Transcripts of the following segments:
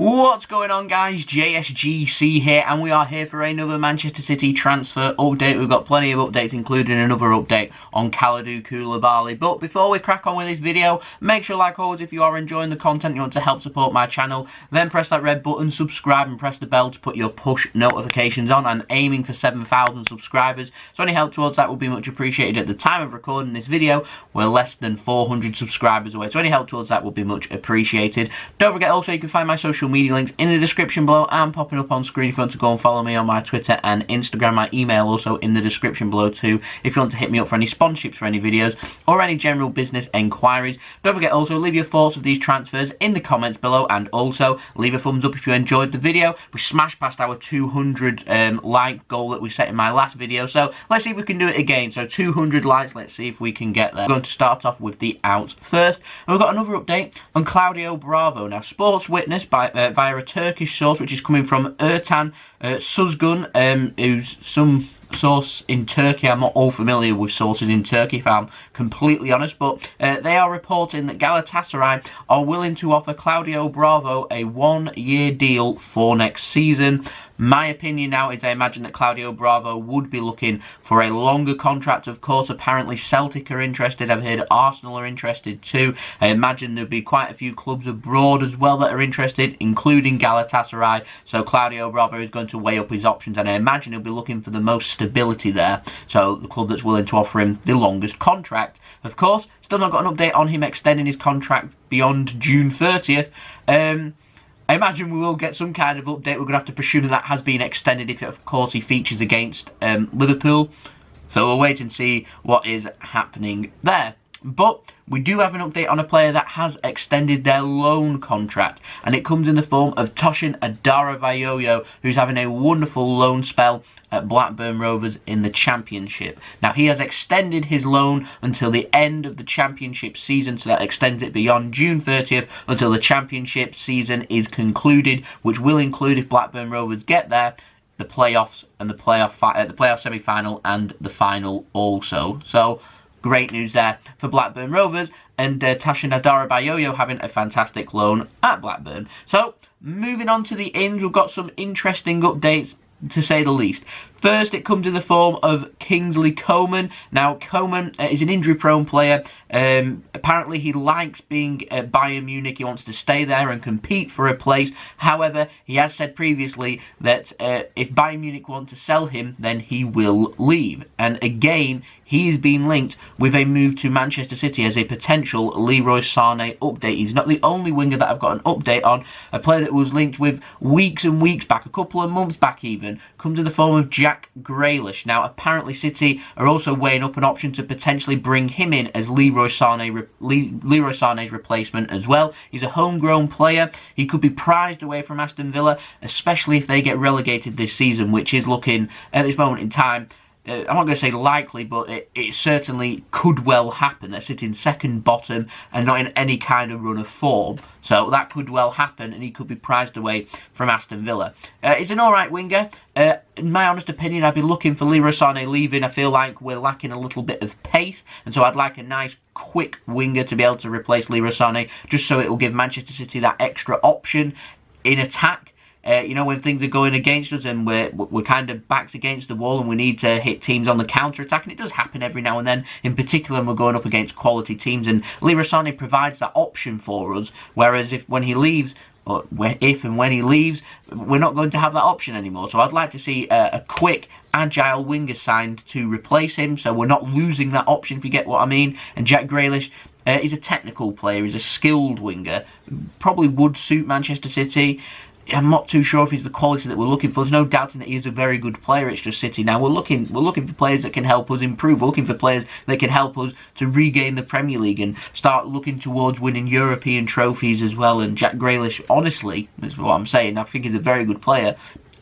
What's going on, guys? JSGC here, and we are here for another Manchester City transfer update. We've got plenty of updates, including another update on Kalidou Koulibaly. But before we crack on with this video, make sure, like always, if you are enjoying the content, you want to help support my channel, then press that red button, subscribe, and press the bell to put your push notifications on. I'm aiming for 7,000 subscribers, so any help towards that will be much appreciated. At the time of recording this video, we're less than 400 subscribers away, so any help towards that will be much appreciated. Don't forget also, you can find my social media links in the description below and popping up on screen if you want to go and follow me on my Twitter and Instagram. My email also in the description below too if you want to hit me up for any sponsorships for any videos or any general business enquiries. Don't forget also, leave your thoughts of these transfers in the comments below, and also leave a thumbs up if you enjoyed the video. We smashed past our 200 like goal that we set in my last video, so let's see if we can do it again. So 200 likes, let's see if we can get there. We're going to start off with the outs first, and we've got another update on Claudio Bravo. Now, Sports Witness via a Turkish source, which is coming from Ertan Suzgun, who's some source in Turkey. I'm not all familiar with sources in Turkey, if I'm completely honest, but they are reporting that Galatasaray are willing to offer Claudio Bravo a one-year deal for next season. My opinion now is I imagine that Claudio Bravo would be looking for a longer contract. Of course, apparently Celtic are interested. I've heard Arsenal are interested too. I imagine there'll be quite a few clubs abroad as well that are interested, including Galatasaray. So Claudio Bravo is going to weigh up his options, and I imagine he'll be looking for the most stability there. So the club that's willing to offer him the longest contract. Of course, still not got an update on him extending his contract beyond June 30th. I imagine we will get some kind of update. We're going to have to presume that has been extended if, of course, he features against Liverpool. So we'll wait and see what is happening there. But we do have an update on a player that has extended their loan contract, and it comes in the form of Tosin Adarabioyo, who's having a wonderful loan spell at Blackburn Rovers in the Championship. Now, he has extended his loan until the end of the Championship season, so that extends it beyond June 30th until the Championship season is concluded, which will include, if Blackburn Rovers get there, the playoffs and the playoff semi-final and the final also. So great news there for Blackburn Rovers, and Tosin Adarabioyo having a fantastic loan at Blackburn. So, moving on to the ins, we've got some interesting updates, to say the least. First, it comes in the form of Kingsley Coman. Now, Coman is an injury-prone player. Apparently, he likes being at Bayern Munich. He wants to stay there and compete for a place. However, he has said previously that if Bayern Munich want to sell him, then he will leave. And again, he's been linked with a move to Manchester City as a potential Leroy Sane update. He's not the only winger that I've got an update on. A player that was linked with weeks and weeks back, a couple of months back even, comes in the form of Jack Grealish. Now, apparently City are also weighing up an option to potentially bring him in as Leroy Sane's replacement as well. He's a homegrown player. He could be prized away from Aston Villa, especially if they get relegated this season, which is looking, at this moment in time, I'm not going to say likely, but it certainly could well happen. They're sitting second bottom and not in any kind of run of form. So that could well happen, and he could be prized away from Aston Villa. He's an alright winger. In my honest opinion, I'd be looking for Leroy Sane leaving. I feel like we're lacking a little bit of pace, and so I'd like a nice, quick winger to be able to replace Leroy Sane, just so it will give Manchester City that extra option in attack. You know, when things are going against us and we're kind of backs against the wall and we need to hit teams on the counter-attack, and it does happen every now and then, in particular when we're going up against quality teams, and Leroy Sane provides that option for us, whereas if and when he leaves, we're not going to have that option anymore. So I'd like to see a quick, agile winger signed to replace him, so we're not losing that option, if you get what I mean. And Jack Grealish, he's a technical player, he's a skilled winger, probably would suit Manchester City. I'm not too sure if he's the quality that we're looking for. There's no doubting that he is a very good player. It's just City now. We're looking for players that can help us improve. We're looking for players that can help us to regain the Premier League and start looking towards winning European trophies as well. And Jack Grealish, honestly, is what I'm saying. I think he's a very good player.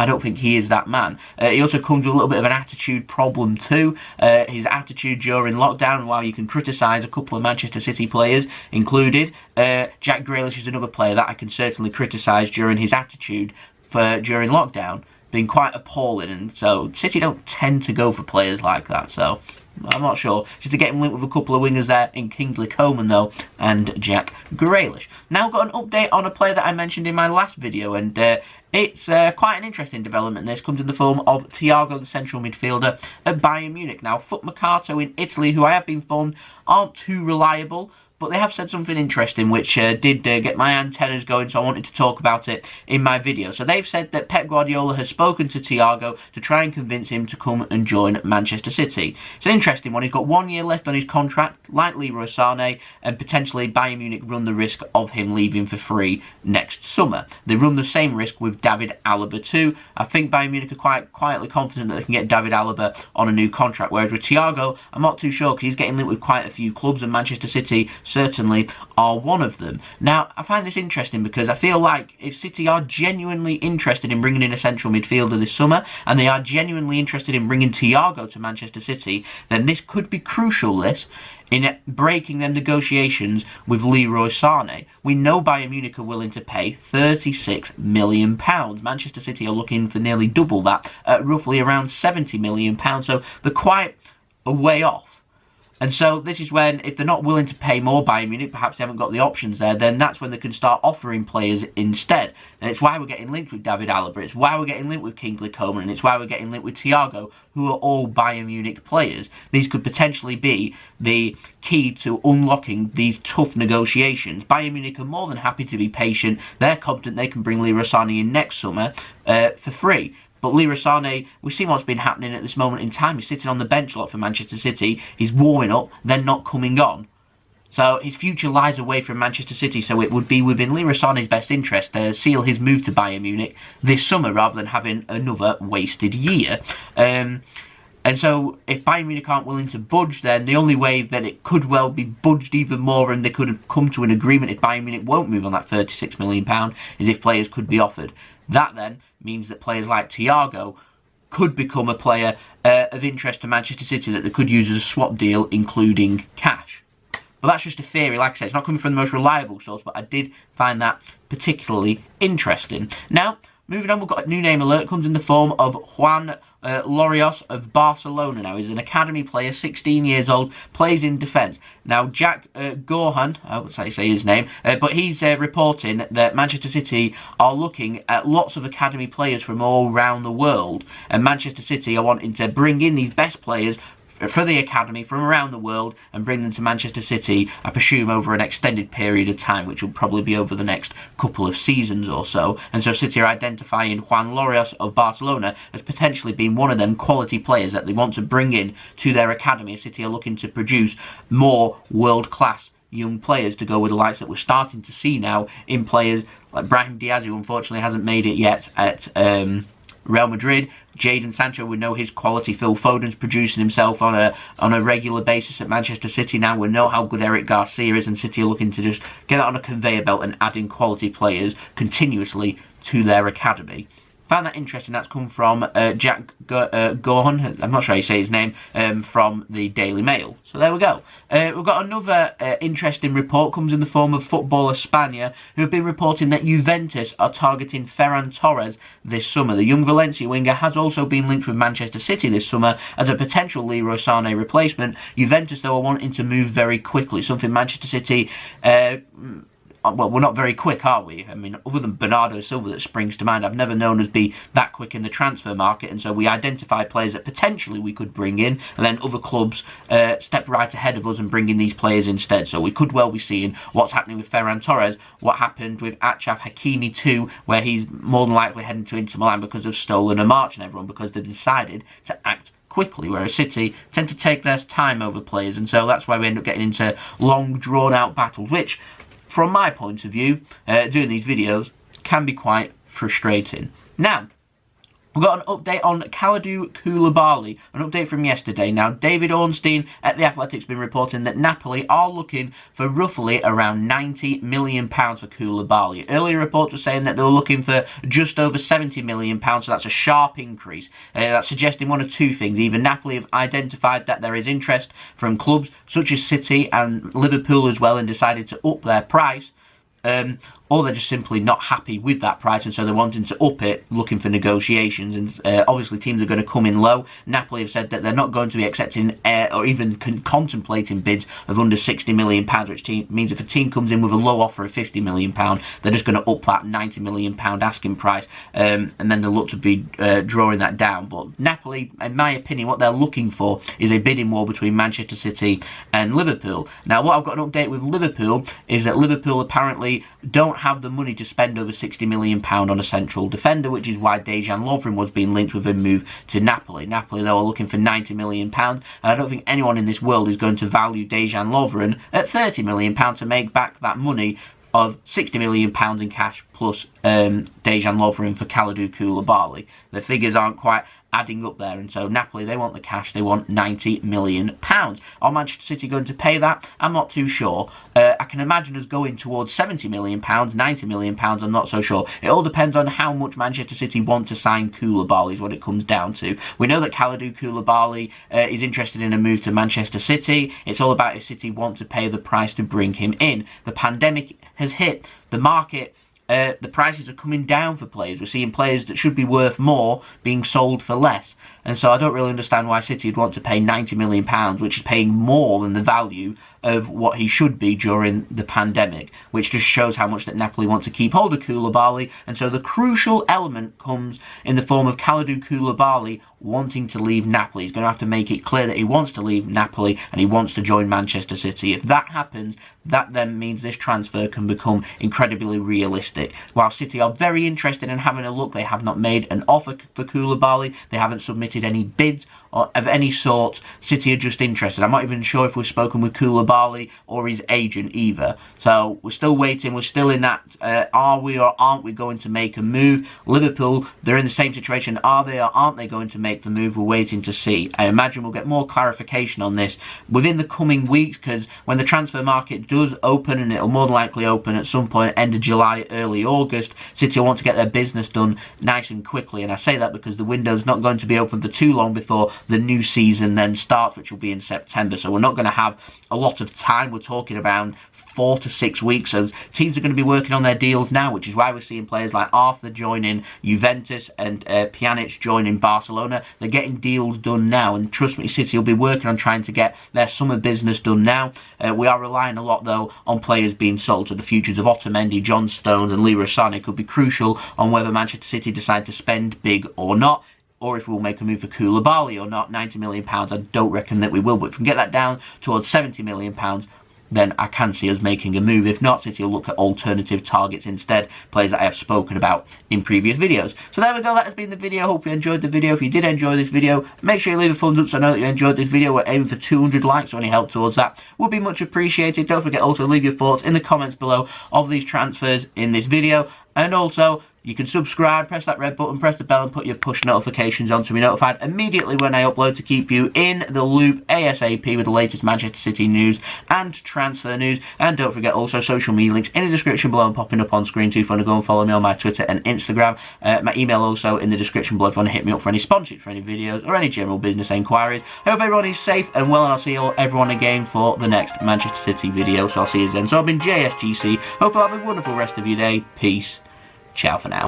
I don't think he is that man. He also comes with a little bit of an attitude problem too. His attitude during lockdown, while you can criticise a couple of Manchester City players included, Jack Grealish is another player that I can certainly criticise during his attitude during lockdown, being quite appalling. And so City don't tend to go for players like that. So I'm not sure. Just to get him linked with a couple of wingers there in Kingsley, Coman though, and Jack Grealish. Now got an update on a player that I mentioned in my last video, and it's quite an interesting development. This comes in the form of Thiago, the central midfielder at Bayern Munich. Now, FootMercato in Italy, who I have been informed aren't too reliable, but they have said something interesting which did get my antennas going, so I wanted to talk about it in my video. So they've said that Pep Guardiola has spoken to Thiago to try and convince him to come and join Manchester City. It's an interesting one. He's got 1 year left on his contract, like Leroy Sane, and potentially Bayern Munich run the risk of him leaving for free next summer. They run the same risk with David Alaba too. I think Bayern Munich are quite quietly confident that they can get David Alaba on a new contract, whereas with Thiago, I'm not too sure because he's getting linked with quite a few clubs, and Manchester City certainly are one of them. Now, I find this interesting because I feel like if City are genuinely interested in bringing in a central midfielder this summer, and they are genuinely interested in bringing Thiago to Manchester City, then this could be crucial, in breaking them negotiations with Leroy Sane. We know Bayern Munich are willing to pay £36 million. Manchester City are looking for nearly double that, at roughly around £70 million. So they're quite a way off. And so this is when, if they're not willing to pay more, Bayern Munich, perhaps they haven't got the options there, then that's when they can start offering players instead. And it's why we're getting linked with David Alaba, it's why we're getting linked with Kingsley Coman, and it's why we're getting linked with Thiago, who are all Bayern Munich players. These could potentially be the key to unlocking these tough negotiations. Bayern Munich are more than happy to be patient. They're confident they can bring Leroy Sane in next summer for free. But Leroy Sane, we've seen what's been happening at this moment in time. He's sitting on the bench a lot for Manchester City. He's warming up, then not coming on. So his future lies away from Manchester City. So it would be within Leroy Sane's best interest to seal his move to Bayern Munich this summer rather than having another wasted year. And so if Bayern Munich aren't willing to budge, then the only way that it could well be budged even more, and they could have come to an agreement if Bayern Munich won't move on that £36 million, is if players could be offered. That then means that players like Thiago could become a player of interest to Manchester City that they could use as a swap deal, including cash. But that's just a theory. Like I said, it's not coming from the most reliable source, but I did find that particularly interesting. Now, moving on, we've got a new name alert. It comes in the form of Juan Larios of Barcelona. Now, he's an academy player, 16 years old, plays in defence. Now, Jack Gaughan, that's how you say his name, but he's reporting that Manchester City are looking at lots of academy players from all around the world, and Manchester City are wanting to bring in these best players for the academy from around the world and bring them to Manchester City, I presume, over an extended period of time, which will probably be over the next couple of seasons or so. And so City are identifying Juan Larios of Barcelona as potentially being one of them quality players that they want to bring in to their academy. City are looking to produce more world-class young players to go with the likes that we're starting to see now in players like Brahim Diaz, who unfortunately hasn't made it yet at Real Madrid. Jadon Sancho, we know his quality. Phil Foden's producing himself on a regular basis at Manchester City now. We know how good Eric Garcia is, and City are looking to just get that on a conveyor belt and adding quality players continuously to their academy. Found that interesting. That's come from Jack Gaughan, I'm not sure how you say his name, from the Daily Mail. So there we go. We've got another interesting report. Comes in the form of Football Espana, who have been reporting that Juventus are targeting Ferran Torres this summer. The young Valencia winger has also been linked with Manchester City this summer as a potential Leroy Sane replacement. Juventus, though, are wanting to move very quickly, something Manchester City... well, we're not very quick, are we? I mean, other than Bernardo Silva that springs to mind, I've never known us be that quick in the transfer market, and so we identify players that potentially we could bring in, and then other clubs step right ahead of us and bring in these players instead. So we could well be seeing what's happening with Ferran Torres, what happened with Achraf Hakimi too, where he's more than likely heading to Inter Milan because of stolen a march and everyone, because they've decided to act quickly, whereas City tend to take their time over players, and so that's why we end up getting into long, drawn-out battles, which, from my point of view, doing these videos can be quite frustrating. Now, we've got an update on Kalidou Koulibaly, an update from yesterday. Now, David Ornstein at The Athletic's been reporting that Napoli are looking for roughly around £90 million for Koulibaly. Earlier reports were saying that they were looking for just over £70 million, so that's a sharp increase. That's suggesting one of two things. Either Napoli have identified that there is interest from clubs such as City and Liverpool as well and decided to up their price, or they're just simply not happy with that price, and so they're wanting to up it, looking for negotiations. And obviously teams are going to come in low. Napoli have said that they're not going to be accepting or even contemplating bids of under £60 million, which means if a team comes in with a low offer of £50 million, they're just going to up that £90 million asking price, and then they'll look to be drawing that down. But Napoli, in my opinion, what they're looking for is a bidding war between Manchester City and Liverpool. Now, what I've got an update with Liverpool is that Liverpool apparently don't have the money to spend over £60 million on a central defender, which is why Dejan Lovren was being linked with a move to Napoli. Napoli, though, are looking for £90 million, and I don't think anyone in this world is going to value Dejan Lovren at £30 million to make back that money of £60 million in cash plus Dejan Lovren for Kalidou Koulibaly. The figures aren't quite adding up there, and so Napoli, they want the cash, they want £90 million. Are Manchester City going to pay that? I'm not too sure. I can imagine us going towards £70 million, £90 million, I'm not so sure. It all depends on how much Manchester City want to sign Koulibaly is what it comes down to. We know that Kalidou Koulibaly is interested in a move to Manchester City. It's all about if City want to pay the price to bring him in. The pandemic has hit the market. The prices are coming down for players. We're seeing players that should be worth more being sold for less. And so I don't really understand why City would want to pay £90 million, which is paying more than the value of what he should be during the pandemic, which just shows how much that Napoli want to keep hold of Koulibaly. And so the crucial element comes in the form of Kalidou Koulibaly wanting to leave Napoli. He's going to have to make it clear that he wants to leave Napoli and he wants to join Manchester City. If that happens, that then means this transfer can become incredibly realistic. While City are very interested in having a look, they have not made an offer for Koulibaly. They haven't submitted any bids or of any sort. City are just interested. I'm not even sure if we've spoken with Koulibaly or his agent either. So we're still waiting. We're still in that are we or aren't we going to make a move? Liverpool, they're in the same situation. Are they or aren't they going to make the move? We're waiting to see. I imagine we'll get more clarification on this within the coming weeks, because when the transfer market does open, and it'll more than likely open at some point end of July, early August, City will want to get their business done nice and quickly. And I say that because the window's not going to be open for too long before the new season then starts, which will be in September. So we're not going to have a lot of time. We're talking about 4 to 6 weeks. So teams are going to be working on their deals now, which is why we're seeing players like Arthur joining Juventus and Pjanic joining Barcelona. They're getting deals done now, and trust me, City will be working on trying to get their summer business done now. We are relying a lot, though, on players being sold. So the futures of Otamendi, John Stones and Leroy Sane could be crucial on whether Manchester City decide to spend big or not, or if we'll make a move for Koulibaly or not. £90 million, I don't reckon that we will, but if we can get that down towards £70 million, then I can see us making a move. If not, City will look at alternative targets instead, players that I have spoken about in previous videos. So there we go, that has been the video. Hope you enjoyed the video. If you did enjoy this video, make sure you leave a thumbs up so I know that you enjoyed this video. We're aiming for 200 likes, so any help towards that would be much appreciated. Don't forget also to leave your thoughts in the comments below of these transfers in this video, and also you can subscribe, press that red button, press the bell and put your push notifications on to be notified immediately when I upload, to keep you in the loop ASAP with the latest Manchester City news and transfer news. And don't forget also social media links in the description below and popping up on screen too if you want to go and follow me on my Twitter and Instagram. My email also in the description below if you want to hit me up for any sponsorships for any videos or any general business inquiries. I hope everyone is safe and well, and I'll see everyone again for the next Manchester City video. So I'll see you then. So I've been JSGC. Hope you have a wonderful rest of your day. Peace. Ciao for now.